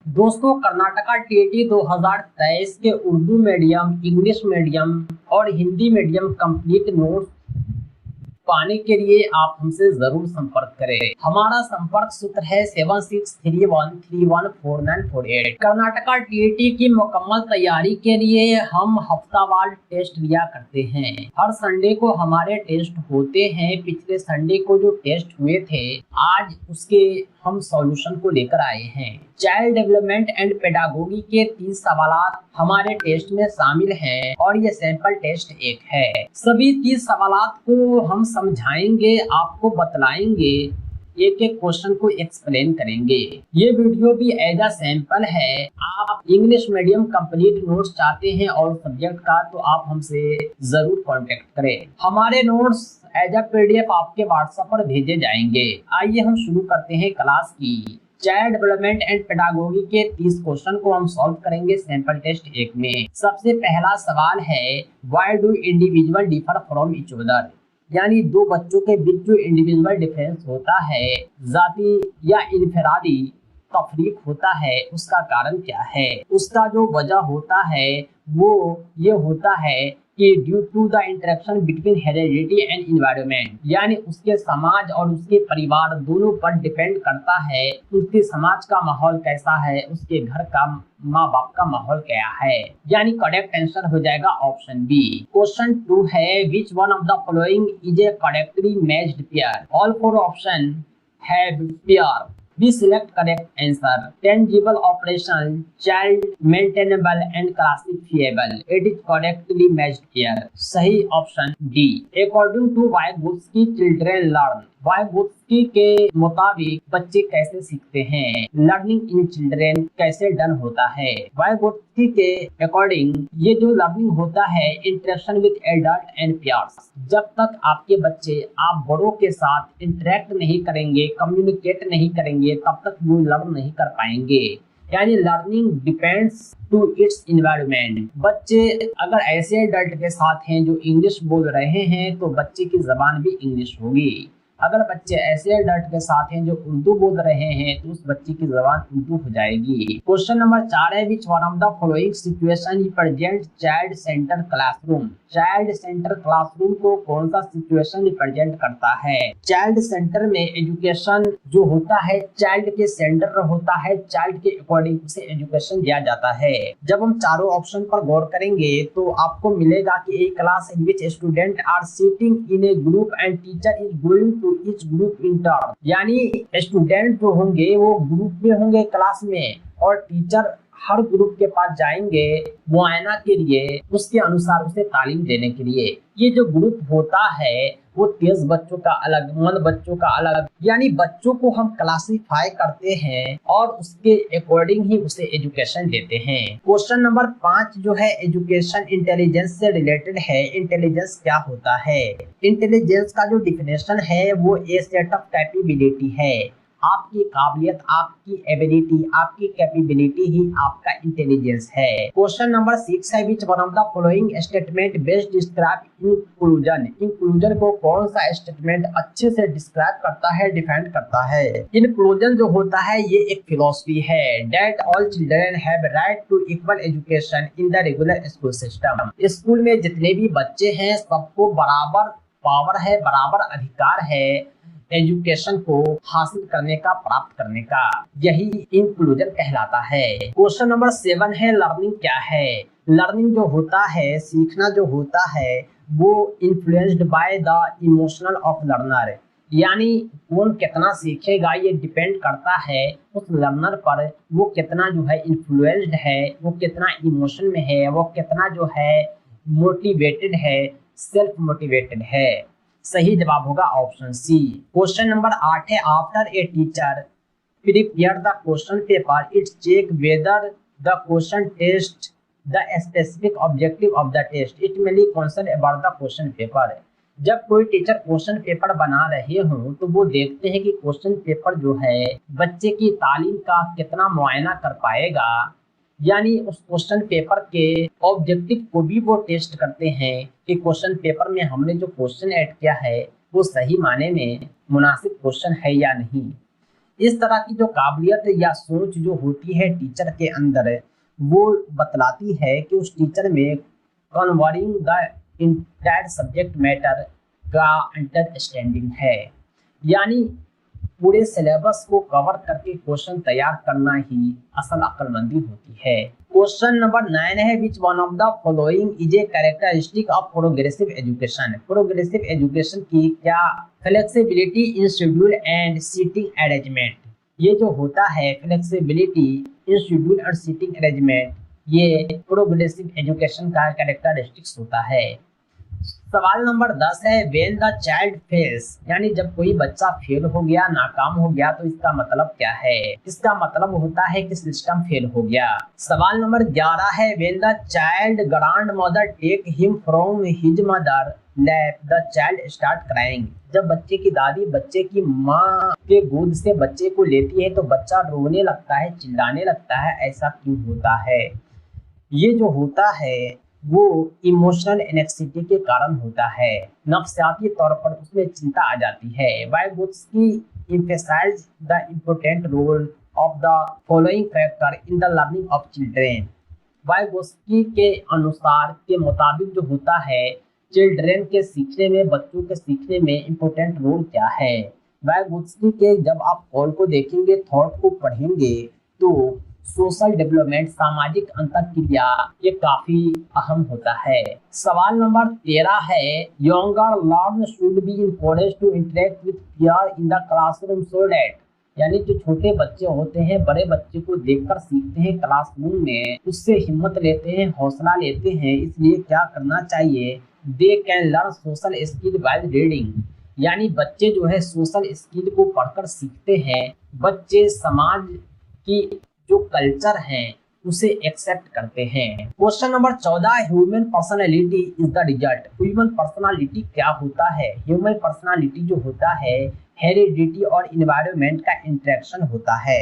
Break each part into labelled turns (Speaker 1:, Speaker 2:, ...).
Speaker 1: दोस्तों, कर्नाटका टीईटी 2023 के Urdu medium, English medium और हिंदी मीडियम कंप्लीट नोट्स पाने के लिए आप हमसे जरूर संपर्क करें। हमारा संपर्क सूत्र है 7631314948। कर्नाटका टीईटी की मुकम्मल तैयारी के लिए हम हफ्तावार टेस्ट लिया करते हैं। हर संडे को हमारे टेस्ट होते हैं। पिछले संडे को जो टेस्ट हुए थे, आज उसके हम सॉल्यूशन को लेकर आए हैं। चाइल्ड डेवलपमेंट एंड पेडागोगी के 30 सवालात हमारे टेस्ट में शामिल हैं और ये सैंपल टेस्ट एक है। सभी 30 सवालात को हम समझाएंगे, आपको बतलाएंगे, एक एक क्वेश्चन को एक्सप्लेन करेंगे। ये वीडियो भी एज अ सैंपल है। आप इंग्लिश मीडियम कंप्लीट नोट्स चाहते हैं और सब्जेक्ट का, तो आप हमसे जरूर कांटेक्ट करें। हमारे नोट्स एज अ पीडीएफ आपके व्हाट्सएप पर भेजे जाएंगे। आइए हम शुरू करते हैं क्लास की। चाइल्ड डेवलपमेंट एंड पेडागोगी के 30 क्वेश्चन को हम सॉल्व करेंगे सैंपल टेस्ट एक में। सबसे पहला सवाल है, why do individual differ from each other, यानी दो बच्चों के बीच जो इंडिविजुअल डिफरेंस होता है, जाती या इनफरादी तफरीक होता है, उसका कारण क्या है। उसका जो वजह होता है वो ये होता है कि due to the interaction between heredity and environment, यानी उसके समाज और उसके परिवार दोनों पर डिपेंड करता है। उसके समाज का माहौल कैसा है, उसके घर का माँ बाप का माहौल क्या है, यानी करेक्ट आंसर हो जाएगा ऑप्शन बी। क्वेश्चन 2 है, which one of the following is A correctly matched pair. All 4 option have pair. We select correct answer. Tangible operation, child maintainable and classifiable. It is correctly matched here. सही option D. According to Vygotsky, children learn. Vygotsky के मुताबिक बच्चे कैसे सीखते हैं, learning in children कैसे done होता है। वाइगोत्स्की के अकॉर्डिंग ये जो लर्निंग होता है, interaction with adult and peers. जब तक आपके बच्चे आप बड़ों के साथ इंटरेक्ट नहीं करेंगे, कम्युनिकेट नहीं करेंगे, तब तक वो लर्न नहीं कर पाएंगे। यानी learning depends to its environment. बच्चे अगर ऐसे एडल्ट के साथ हैं जो इंग्लिश बोल रहे हैं, तो बच्चे की जबान भी इंग्लिश होगी। अगर बच्चे ऐसे एडल्ट के साथ हैं जो उर्दू बोल रहे हैं, तो उस बच्चे की जबान उर्दू हो जाएगी। क्वेश्चन नंबर 4 है, which one of the following situation represent child centre classroom. Child centre classroom को कौन सा सिचुएशन रिप्रेजेंट करता है। चाइल्ड सेंटर में एजुकेशन जो होता है, चाइल्ड के सेंटर होता है, चाइल्ड के अकॉर्डिंग उसे एजुकेशन दिया जाता है। जब हम चारों ऑप्शन पर गौर करेंगे तो आपको मिलेगा कि a class in which student are sitting in a group and teacher is going to each group in turn, यानी स्टूडेंट जो होंगे वो ग्रुप में होंगे क्लास में, और टीचर हर ग्रुप के पास जाएंगे मुआयना के लिए, उसके अनुसार उसे तालीम देने के लिए। ये जो ग्रुप होता है वो तेज बच्चों का अलग, मंद बच्चों का अलग, यानी बच्चों को हम क्लासिफाई करते हैं और उसके अकॉर्डिंग ही उसे एजुकेशन देते हैं। क्वेश्चन नंबर 5 जो है एजुकेशन इंटेलिजेंस से रिलेटेड है। इंटेलिजेंस क्या होता है। इंटेलिजेंस का जो डिफिनेशन है वो ए सेट ऑफ कैपेबिलिटी है। आपकी काबिलियत, आपकी एबिलिटी, आपकी कैपेबिलिटी ही आपका इंटेलिजेंस है। क्वेश्चन नंबर 6 है, which one of the following statement best describe inclusion. Inclusion को कौन सा स्टेटमेंट अच्छे से डिस्क्राइब करता है, डिफाइन करता है। इंक्लूजन जो होता है ये एक फिलॉसफी है, that all children have right to equal education in the regular school system. School में जितने भी बच्चे हैं सबको बराबर पावर है, बराबर अधिकार है एजुकेशन को हासिल करने का, प्राप्त करने का। यही इंक्लूजन कहलाता है। क्वेश्चन नंबर 7 है, लर्निंग क्या है। लर्निंग जो होता है, सीखना जो होता है, वो influenced by the emotional of learner, यानी कौन कितना सीखेगा ये डिपेंड करता है उस लर्नर पर। वो कितना जो है इन्फ्लुएंस्ड है, वो कितना इमोशन में है, वो कितना जो है मोटिवेटेड है, सेल्फ मोटिवेटेड है। सही जवाब होगा ऑप्शन सी। क्वेश्चन नंबर 8 है, after a teacher prepare the question paper it's check whether the question test the specific objective of the test it mainly concern about the question paper. जब कोई teacher question paper बना रहे हो तो वो देखते हैं कि क्वेश्चन पेपर जो है बच्चे की तालीम का कितना मुआयना कर पाएगा, यानी उस क्वेश्चन पेपर के ऑब्जेक्टिव को भी वो टेस्ट करते हैं कि क्वेश्चन पेपर में हमने जो क्वेश्चन ऐड किया है वो सही माने में मुनासिब क्वेश्चन है या नहीं। इस तरह की जो काबिलियत या सोच जो होती है टीचर के अंदर, वो बतलाती है कि उस टीचर में converting the entire subject matter का अंडरस्टैंडिंग है, यानी पूरे सिलेबस को कवर करके क्वेश्चन तैयार करना ही असल अक्लमंदी होती है। क्वेश्चन नंबर 9 है, which one of the following is a characteristic of progressive education. Progressive education की क्या flexibility in schedule and seating arrangement. ये जो होता है फ्लेक्सिबिलिटी इन शेड्यूल और सीटिंग अरेंजमेंट, ये प्रोग्रेसिव एजुकेशन का कैरेक्टरिस्टिक्स होता है। सवाल नंबर 10 है, व्हेन द चाइल्ड फेल्स, यानी जब कोई बच्चा फेल हो गया, नाकाम हो गया, तो इसका मतलब क्या है। इसका मतलब होता है कि सिस्टम फेल हो गया। सवाल नंबर 11 है, when the child grand mother take him from his mother lap the child start crying. जब बच्चे की दादी बच्चे की माँ के गोद से बच्चे को लेती है तो बच्चा रोने लगता है, चिल्लाने लगता है, ऐसा क्यों होता है। ये जो होता है वो इमोशनल एनेक्सिटी के कारण होता है, नफ्सियाती तौर पर उसमें चिंता आ जाती है। Vygotsky emphasize the important role of the following factor in the learning of children. Vygotsky के अनुसार के मुताबिक जो होता है चिल्ड्रेन के सीखने में, बच्चों के सीखने में इम्पोर्टेंट रोल क्या है। वाइगोत्स्की के जब आप कॉल को देखेंगे, थॉट को पढ़ेंगे, तो सोशल डेवलपमेंट, सामाजिक अंतरक्रिया, ये काफी अहम होता है। सवाल नंबर 13 है, younger learn should be encourage to interact with peer in the classroom so that, यानी जो छोटे बच्चे होते हैं बड़े बच्चे को देखकर सीखते हैं क्लासरूम में, उससे हिम्मत लेते हैं, हौसला लेते हैं, इसलिए क्या करना चाहिए, they can learn social skill while reading, यानी बच्चे जो है सोशल स्किल को पढ़कर सीखते हैं। बच्चे समाज की जो कल्चर है उसे एक्सेप्ट करते हैं। Question number 14, human personality is the result. Human personality क्या होता है। ह्यूमन पर्सनालिटी जो होता है हेरिडिटी और इन्वायरमेंट का इंटरेक्शन होता है।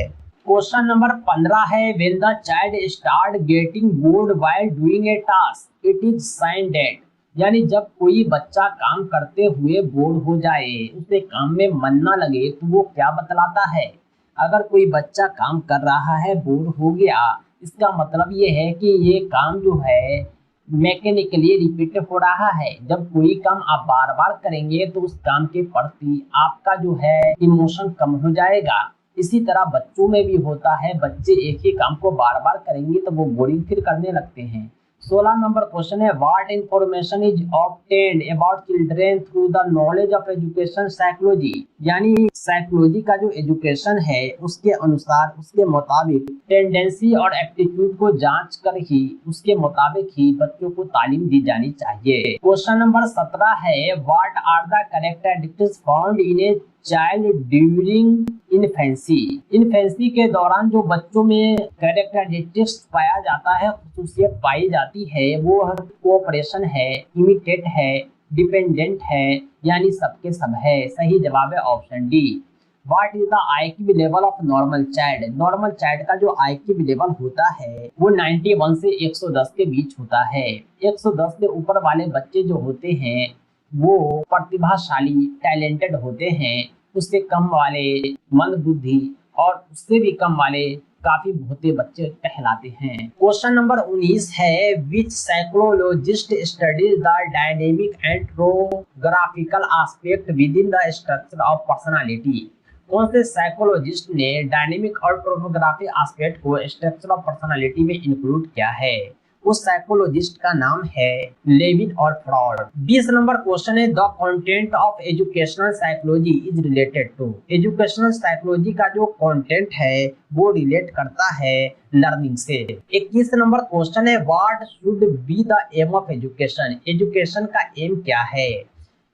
Speaker 1: क्वेश्चन नंबर 15 है, when the child start getting bored while doing a task it is sine that, यानी जब कोई बच्चा काम करते हुए बोर हो जाए, उसे काम में मन न लगे, तो वो क्या बतलाता है। अगर कोई बच्चा काम कर रहा है, बोर हो गया, इसका मतलब ये है कि ये काम जो है मैकेनिकली रिपीट हो रहा है। जब कोई काम आप बार बार करेंगे तो उस काम के प्रति आपका जो है इमोशन कम हो जाएगा। इसी तरह बच्चों में भी होता है, बच्चे एक ही काम को बार बार करेंगे तो वो बोरिंग फील करने लगते हैं। 16 नंबर क्वेश्चन है, what information is obtained about children through the knowledge of education psychology, यानी साइकोलॉजी का जो एजुकेशन है उसके अनुसार, उसके मुताबिक टेंडेंसी और एप्टीट्यूड को जांच कर ही उसके मुताबिक ही बच्चों को तालीम दी जानी चाहिए। क्वेश्चन नंबर 17 है, what are the characteristics found in a child during infancy. Infancy के दौरान जो बच्चों में कैरेक्टरिस्टिक्स पाया जाता है, खुसूसियत पाई जाती है, वो कोऑपरेशन है, इमिटेट है, डिपेंडेंट है, यानी सबके सब है। सही जवाब है option D. What is the IQ level of normal child. Normal child का जो आईक्यू लेवल होता है वो 91 से 110 के बीच होता है। 110 से ऊपर वाले बच्चे जो होते हैं वो प्रतिभाशाली, टैलेंटेड होते हैं। उससे कम वाले मंद बुद्धि और उससे भी कम वाले काफी भोते बच्चे कहलाते हैं। क्वेश्चन नंबर 19 है, which psychologist studies the dynamic and topographical aspect within the structure of personality. कौन से साइकोलॉजिस्ट ने डायनेमिक और ट्रोग्राफिक एस्पेक्ट को स्ट्रक्चर ऑफ पर्सनालिटी में इंक्लूड किया है। उस साइकोलॉजिस्ट का नाम है लेविन और फ्रॉड। 20 नंबर क्वेश्चन है, the content of educational psychology is related to. Educational psychology का जो कंटेंट है वो रिलेट करता है लर्निंग से। 21 नंबर क्वेश्चन है, what should be the aim of education. Education का एम क्या है।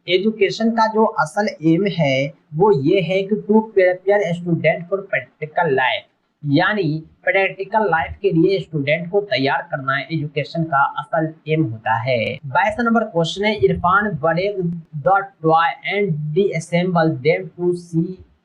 Speaker 1: एजुकेशन का जो असल एम है वो ये है कि to prepare student for practical life, यानी प्रैक्टिकल लाइफ के लिए स्टूडेंट को तैयार करना एजुकेशन का असल एम होता है। 22 नंबर क्वेश्चन है, Irfan break the toy and disassemble them to see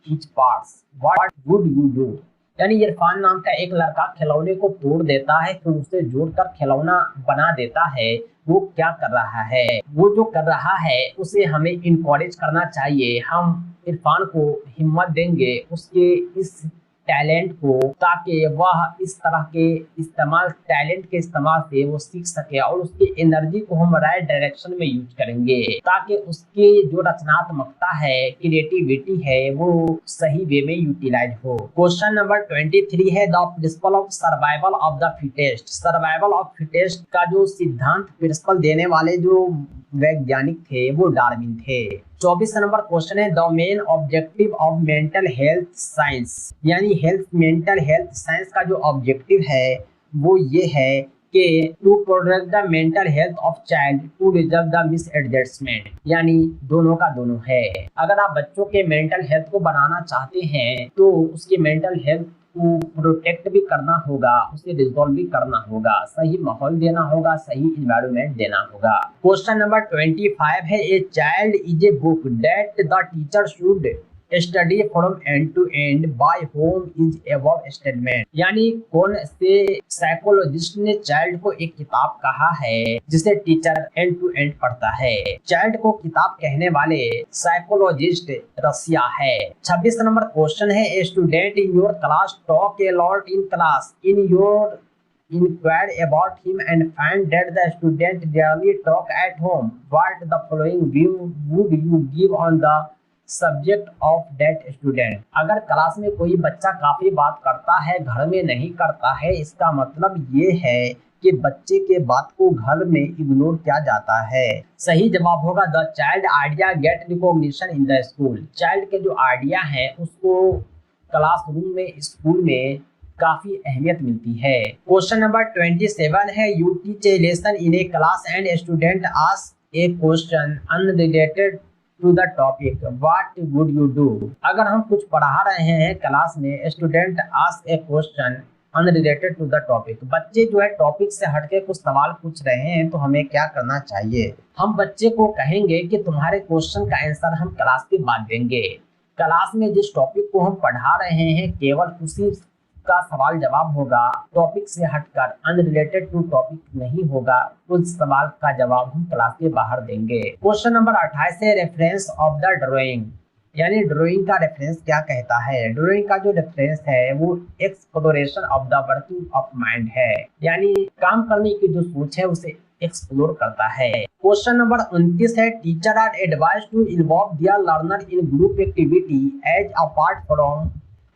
Speaker 1: his parts, what would you do. यानी इरफान नाम का एक लड़का खिलौने को तोड़ देता है, फिर उसे जोड़कर खिलौना बना देता है। वो क्या कर रहा है, वो जो कर रहा है उसे हमें इनकरेज करना चाहिए, हम इरफान को हिम्मत देंगे उसके इस टैलेंट को, ताकि वह इस तरह के टैलेंट के इस्तेमाल से वो सीख सके और उसकी एनर्जी को हम राइट डायरेक्शन में यूज करेंगे, ताकि उसकी जो रचनात्मकता है, क्रिएटिविटी है, वो सही वे में यूटिलाइज हो। क्वेश्चन नंबर 23 है the principle of survival of the fittest. Survival of fittest का जो सिद्धांत प्रिंसिपल देने वाले जो वैज्ञानिक थे वो डार्विन थे। 24 नंबर क्वेश्चन है the main objective of mental health science, यानी मेंटल हेल्थ साइंस का जो ऑब्जेक्टिव है वो ये है कि to protect the mental health of child to resolve the mis adjustment, यानी दोनों का दोनों है। अगर आप बच्चों के मेंटल हेल्थ को बनाना चाहते हैं तो उसकी मेंटल हेल्थ को प्रोटेक्ट भी करना होगा, उसे रिजॉल्व भी करना होगा, सही माहौल देना होगा, सही इन्वायरमेंट देना होगा। क्वेश्चन नंबर 25 है a child is a book that the teacher should study from end to end by home is above statement, यानी कौन से साइकोलॉजिस्ट ने चाइल्ड को एक किताब कहा है जिसे टीचर एंड टू एंड पढ़ता है। चाइल्ड को किताब कहने वाले साइकोलॉजिस्ट रसिया है। 26 नंबर क्वेश्चन है a student in your class talk a lot in class in your inquire about him and find that the student rarely talk at home. What the following view would you give on the subject of that student. अगर class में कोई बच्चा काफी बात करता है, घर में नहीं करता है, इसका मतलब ये है कि बच्चे के बात को घर में इग्नोर किया जाता है। सही जवाब होगा the child idea get recognition in the school. Child के जो आइडिया है उसको क्लासरूम में, स्कूल में काफी अहमियत मिलती है। क्वेश्चन नंबर 27 है you teach a lesson in a class and student ask a question unrelated to the topic, what would you do. अगर हम कुछ पढ़ा रहे हैं क्लास में, student ask a question unrelated to the topic, बच्चे जो है टॉपिक से हटके कुछ सवाल पूछ रहे हैं, तो हमें क्या करना चाहिए। हम बच्चे को कहेंगे कि तुम्हारे क्वेश्चन का आंसर हम क्लास के बाद देंगे। क्लास में जिस टॉपिक को हम पढ़ा रहे हैं केवल उसी का सवाल जवाब होगा, टॉपिक से हटकर अनरिलेटेड टू टॉपिक नहीं होगा, उस सवाल का जवाब हम क्लास के बाहर देंगे। क्वेश्चन नंबर 28 है रेफरेंस ऑफ द ड्राइंग, यानी ड्राइंग का रेफरेंस क्या कहता है। ड्राइंग का जो रेफरेंस है वो exploration of the working of mind है, यानी काम करने की जो सोच है उसे एक्सप्लोर करता है। क्वेश्चन नंबर 29 है teacher are advised to involve their learner in group activity as apart from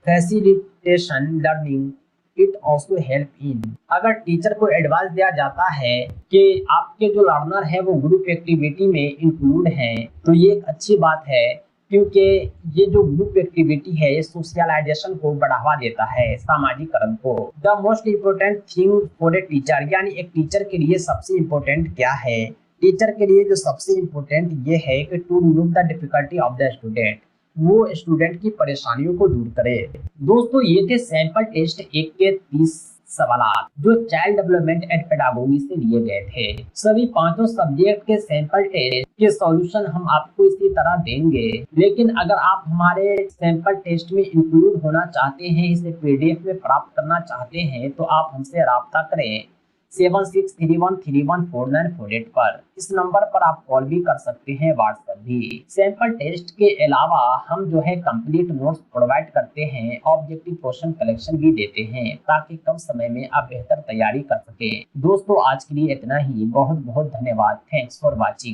Speaker 1: facilitation learning it also help in. अगर टीचर को एडवाइस दिया जाता है कि आपके जो लर्नर है वो ग्रुप एक्टिविटी में इंक्लूड हैं, तो ये एक अच्छी बात है, क्योंकि ये जो ग्रुप एक्टिविटी है ये सोशलाइजेशन को बढ़ावा देता है, सामाजिकरण को। The most important thing for a teacher, यानी एक टीचर के लिए सबसे इम्पोर्टेंट क्या है। टीचर के लिए जो सबसे इम्पोर्टेंट ये है कि to remove the difficulty of the student, वो स्टूडेंट की परेशानियों को दूर करे। दोस्तों ये थे सैंपल टेस्ट 1 के 30 सवाल जो चाइल्ड डेवलपमेंट एंड पेडागोगी से लिए गए थे। सभी पांचों सब्जेक्ट के सैंपल टेस्ट के सॉल्यूशन हम आपको इसी तरह देंगे, लेकिन अगर आप हमारे सैंपल टेस्ट में इंक्लूड होना चाहते हैं, इसे पीडीएफ में प्राप्त करना चाहते हैं, तो आप हमसे राब्ता करें 7631314948 पर। इस नंबर पर आप कॉल भी कर सकते हैं, व्हाट्सएप भी। सैंपल टेस्ट के अलावा हम जो है कंप्लीट नोट्स प्रोवाइड करते हैं, ऑब्जेक्टिव क्वेश्चन कलेक्शन भी देते हैं, ताकि कम समय में आप बेहतर तैयारी कर सके। दोस्तों आज के लिए इतना ही, बहुत बहुत धन्यवाद। Thanks for watching.